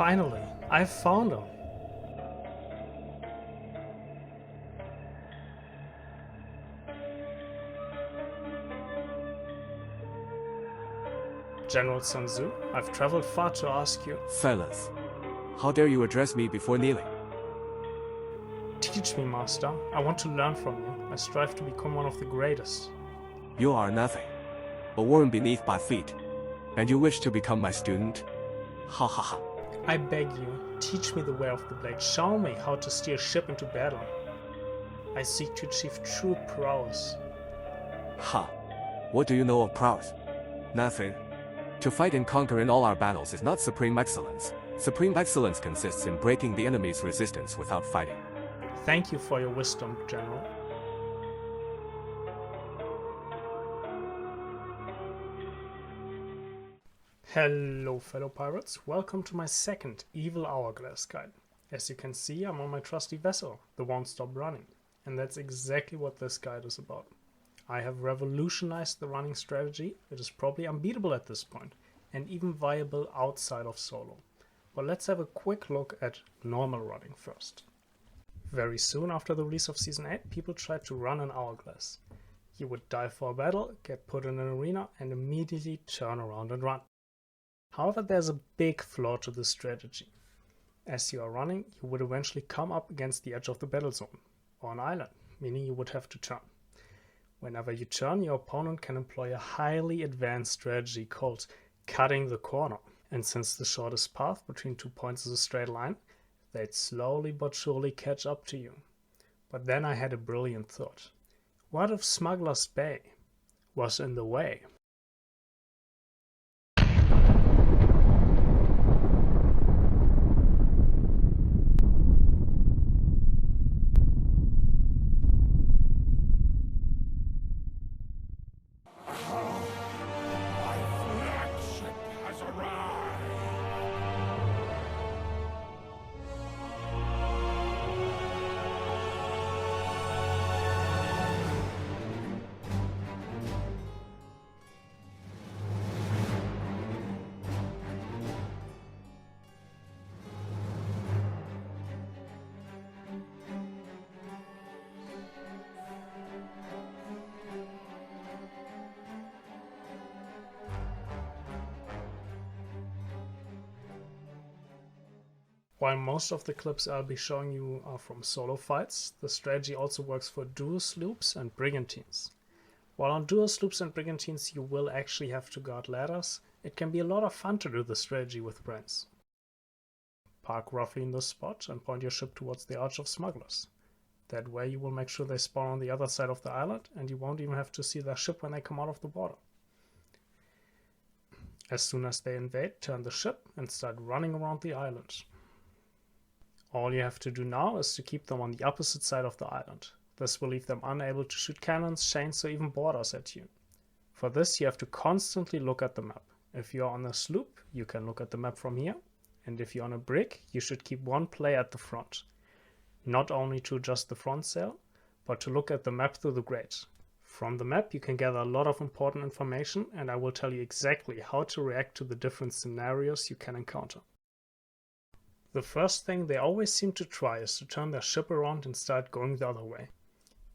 Finally, I found him. General Sun Tzu, I've traveled far to ask you. Silence. How dare you address me before kneeling? Teach me, master. I want to learn from you. I strive to become one of the greatest. You are nothing, a worm beneath my feet, and you wish to become my student? Ha ha ha. I beg you, teach me the way of the blade. Show me how to steer a ship into battle. I seek to achieve true prowess. Ha. What do you know of prowess? Nothing. To fight and conquer in all our battles is not supreme excellence. Supreme excellence consists in breaking the enemy's resistance without fighting. Thank you for your wisdom, General. Hello fellow pirates, welcome to my second Evil Hourglass guide. As you can see, I'm on my trusty vessel, the Won't Stop Running, and that's exactly what this guide is about. I have revolutionized the running strategy. It is probably unbeatable at this point, and even viable outside of solo. But let's have a quick look at normal running first. Very soon after the release of Season 8, people tried to run an Hourglass. You would dive for a battle, get put in an arena, and immediately turn around and run. However, there's a big flaw to this strategy. As you are running, you would eventually come up against the edge of the battle zone, or an island, meaning you would have to turn. Whenever you turn, your opponent can employ a highly advanced strategy called cutting the corner. And since the shortest path between 2 points is a straight line, they'd slowly but surely catch up to you. But then I had a brilliant thought. What if Smuggler's Bay was in the way? While most of the clips I'll be showing you are from solo fights, the strategy also works for duo sloops and brigantines. While on duo sloops and brigantines you will actually have to guard ladders, it can be a lot of fun to do the strategy with friends. Park roughly in this spot and point your ship towards the arch of smugglers. That way you will make sure they spawn on the other side of the island and you won't even have to see their ship when they come out of the water. As soon as they invade, turn the ship and start running around the island. All you have to do now is to keep them on the opposite side of the island. This will leave them unable to shoot cannons, chains, or even boarders at you. For this you have to constantly look at the map. If you are on a sloop, you can look at the map from here, and if you're on a brig, you should keep one player at the front. Not only to adjust the front sail, but to look at the map through the grate. From the map you can gather a lot of important information, and I will tell you exactly how to react to the different scenarios you can encounter. The first thing they always seem to try is to turn their ship around and start going the other way.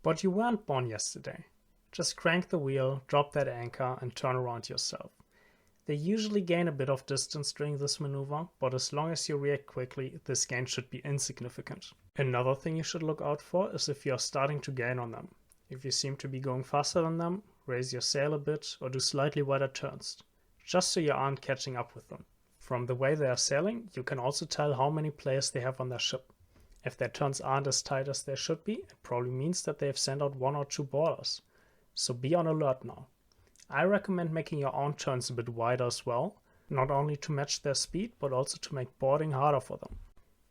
But you weren't born yesterday. Just crank the wheel, drop that anchor and turn around yourself. They usually gain a bit of distance during this maneuver, but as long as you react quickly, this gain should be insignificant. Another thing you should look out for is if you are starting to gain on them. If you seem to be going faster than them, raise your sail a bit or do slightly wider turns, just so you aren't catching up with them. From the way they are sailing, you can also tell how many players they have on their ship. If their turns aren't as tight as they should be, it probably means that they have sent out 1 or 2 boarders. So be on alert now. I recommend making your own turns a bit wider as well, not only to match their speed, but also to make boarding harder for them.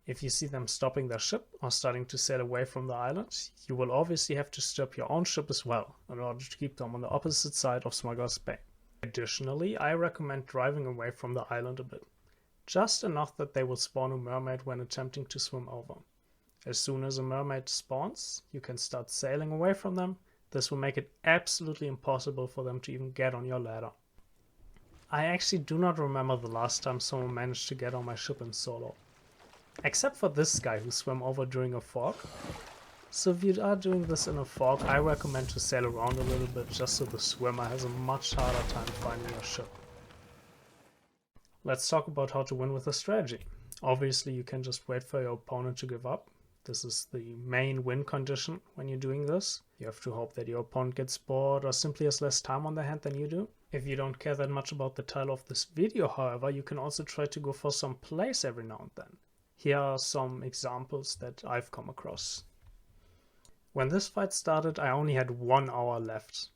If you see them stopping their ship or starting to sail away from the island, you will obviously have to stop your own ship as well, in order to keep them on the opposite side of Smuggler's Bay. Additionally, I recommend driving away from the island a bit. Just enough that they will spawn a mermaid when attempting to swim over. As soon as a mermaid spawns, you can start sailing away from them. This will make it absolutely impossible for them to even get on your ladder. I actually do not remember the last time someone managed to get on my ship in solo. Except for this guy who swam over during a fog. So if you are doing this in a fog, I recommend to sail around a little bit just so the swimmer has a much harder time finding your ship. Let's talk about how to win with a strategy. Obviously you can just wait for your opponent to give up. This is the main win condition when you're doing this. You have to hope that your opponent gets bored or simply has less time on their hand than you do. If you don't care that much about the title of this video, however, you can also try to go for some plays every now and then. Here are some examples that I've come across. When this fight started, I only had 1 hour left.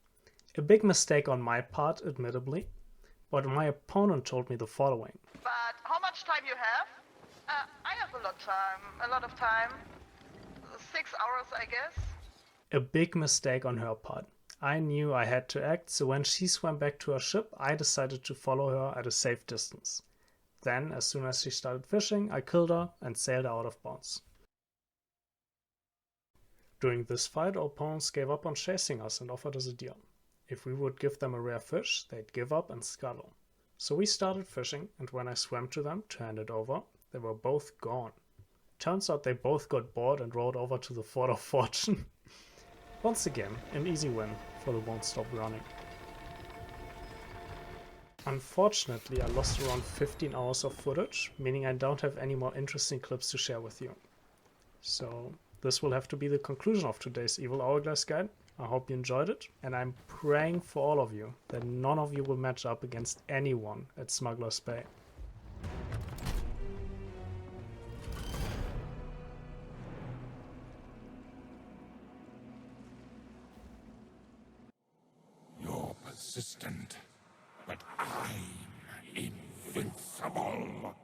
A big mistake on my part, admittedly, but my opponent told me the following. But how much time you have? I have a lot of time. 6 hours, I guess. A big mistake on her part. I knew I had to act, so when she swam back to her ship, I decided to follow her at a safe distance. Then, as soon as she started fishing, I killed her and sailed out of bounds. During this fight, our opponents gave up on chasing us and offered us a deal. If we would give them a rare fish, they'd give up and scuttle. So we started fishing, and when I swam to them to hand it over, they were both gone. Turns out they both got bored and rowed over to the Fort of Fortune. Once again, an easy win for the Won't Stop Running. Unfortunately, I lost around 15 hours of footage, meaning I don't have any more interesting clips to share with you. So this will have to be the conclusion of today's Evil Hourglass guide. I hope you enjoyed it, and I'm praying for all of you that none of you will match up against anyone at Smuggler's Bay. You're persistent, but I'm invincible.